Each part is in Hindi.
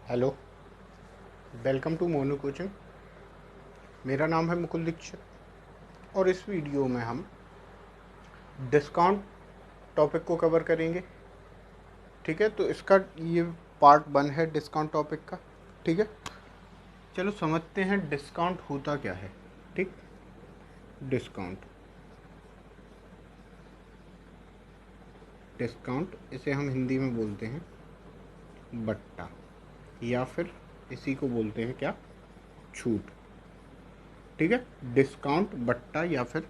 Hello, welcome to Monu coaching. मेरा नाम है मुकुल दीक्षित और इस वीडियो में हम डिस्काउंट टॉपिक को कवर करेंगे। ठीक है, तो इसका ये पार्ट 1 है डिस्काउंट टॉपिक का। ठीक है, चलो समझते हैं डिस्काउंट होता क्या है। ठीक, डिस्काउंट डिस्काउंट इसे हम हिंदी में बोलते हैं बट्टा, या फिर इसी को बोलते हैं क्या, छूट। ठीक है, डिस्काउंट, बट्टा या फिर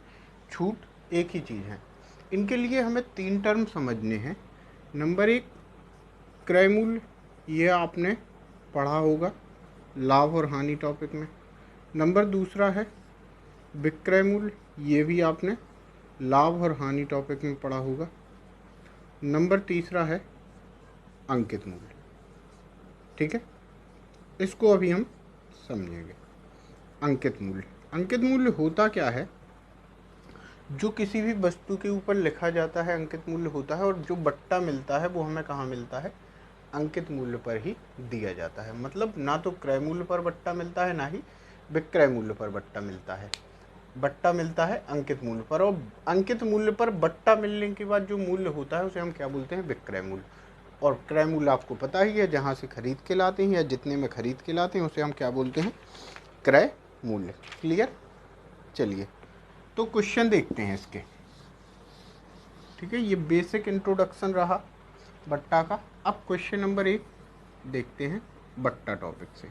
छूट एक ही चीज़ है। इनके लिए हमें 3 टर्म समझने हैं। नंबर 1 क्रय मूल्य, ये आपने पढ़ा होगा लाभ और हानि टॉपिक में। नंबर दूसरा है विक्रय मूल्य, ये भी आपने लाभ और हानि टॉपिक में पढ़ा होगा। नंबर तीसरा है अंकित मूल्य। ठीक है, इसको अभी हम समझेंगे। अंकित मूल्य होता क्या है? जो किसी भी वस्तु के ऊपर लिखा जाता है अंकित मूल्य होता है, और जो बट्टा मिलता है वो हमें कहाँ मिलता है? अंकित मूल्य पर ही दिया जाता है। मतलब ना तो क्रय मूल्य पर बट्टा मिलता है, ना ही विक्रय मूल्य पर बट्टा मिलता है। बट्टा मिलता है अंकित मूल्य पर, और अंकित मूल्य पर बट्टा मिलने के बाद जो मूल्य होता है उसे हम क्या बोलते हैं? विक्रय मूल्य। और क्रय मूल्य आपको पता ही है, जहाँ से खरीद के लाते हैं या जितने में खरीद के लाते हैं उसे हम क्या बोलते हैं? क्रय मूल्य। क्लियर? चलिए तो क्वेश्चन देखते हैं इसके। ठीक है, ये बेसिक इंट्रोडक्शन रहा बट्टा का। अब क्वेश्चन नंबर 1 देखते हैं बट्टा टॉपिक से।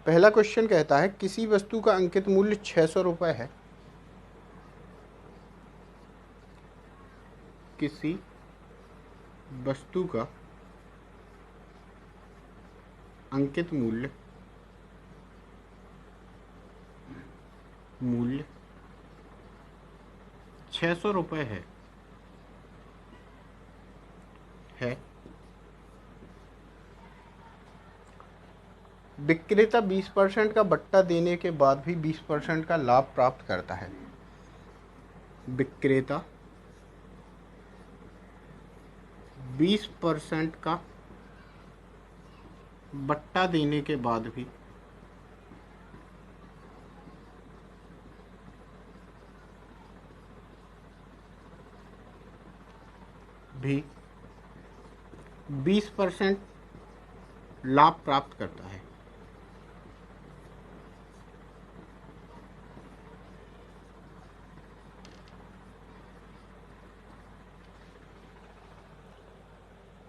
पहला क्वेश्चन कहता है किसी वस्तु का अंकित मूल्य 600 रुपये है। किसी वस्तु का अंकित मूल्य 600 रुपये है। विक्रेता 20% का बट्टा देने के बाद भी 20% का लाभ प्राप्त करता है। विक्रेता 20% का बट्टा देने के बाद भी 20% लाभ प्राप्त करता है।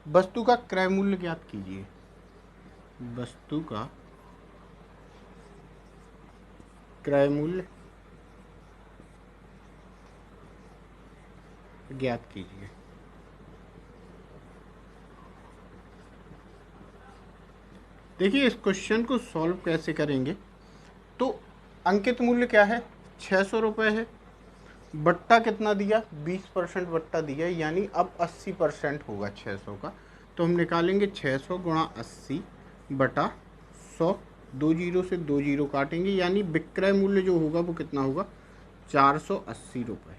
वस्तु का क्रय मूल्य ज्ञात कीजिए। वस्तु का क्रय मूल्य ज्ञात कीजिए। देखिए इस क्वेश्चन को सॉल्व कैसे करेंगे। तो अंकित मूल्य क्या है? 600 रुपये है। बट्टा कितना दिया? 20% बट्टा दिया, यानी अब 80% होगा 600 का। तो हम निकालेंगे 600 गुणा 80 बटा 100। 2 जीरो से 2 जीरो काटेंगे, यानी विक्रय मूल्य जो होगा वो कितना होगा? 480 रुपये।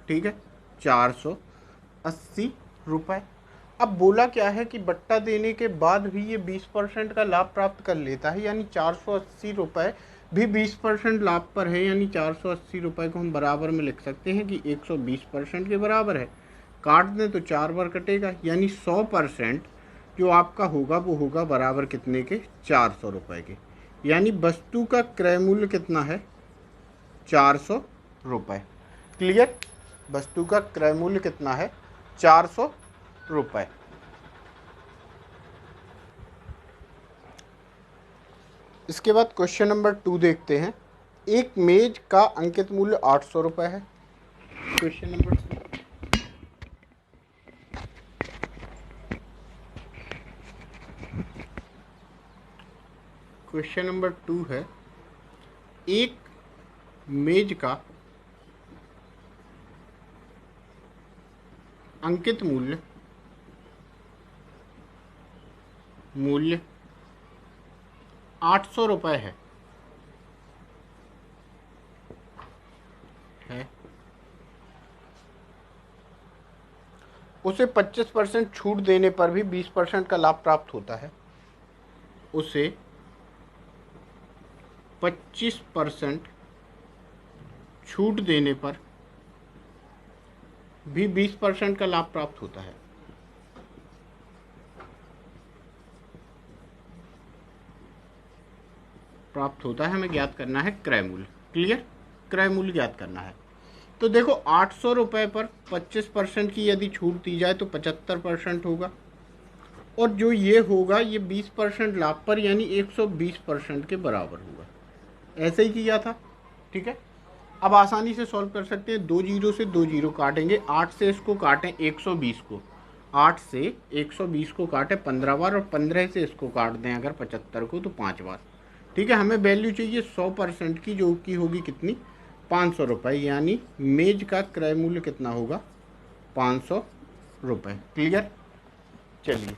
ठीक है, 480 रुपये। अब बोला क्या है कि बट्टा देने के बाद भी ये 20% का लाभ प्राप्त कर लेता है, यानी 480 रुपये भी 20% लाभ पर है, यानी 480 रुपये को हम बराबर में लिख सकते हैं कि 120% के बराबर है। काट दें तो 4 बार कटेगा, यानी 100% जो आपका होगा वो होगा बराबर कितने के? 400 रुपये के। यानी वस्तु का क्रय मूल्य कितना है? 400 रुपये। क्लियर? वस्तु का क्रय मूल्य कितना है? 400 रुपये। इसके बाद क्वेश्चन नंबर 2 देखते हैं। एक मेज का अंकित मूल्य 800 रुपये है। Question number 2। क्वेश्चन नंबर 2 है एक मेज का अंकित मूल्य 800 रुपये है। उसे 25% छूट देने पर भी 20% का लाभ प्राप्त होता है। उसे 25% छूट देने पर भी 20% का लाभ प्राप्त होता है। हमें ज्ञात करना है क्रय मूल्य। क्लियर? क्रय मूल्य ज्ञात करना है। तो देखो 800 रुपये पर 25% की यदि छूट दी जाए तो 75% होगा, और जो ये होगा ये 20% लाभ पर यानी 120% के बराबर होगा। ऐसे ही किया था, ठीक है। अब आसानी से सॉल्व कर सकते हैं। 2 जीरो से 2 जीरो काटेंगे, 8 से इसको काटें 120 को, 8 से 120 को काटें 15 बार, और 15 से इसको काट दें अगर 75 को तो 5 बार। ठीक है, हमें वैल्यू चाहिए 100% की, जो की होगी कितनी, 500 रुपये, यानी मेज का क्रय मूल्य कितना होगा, 500 रुपये। क्लियर? चलिए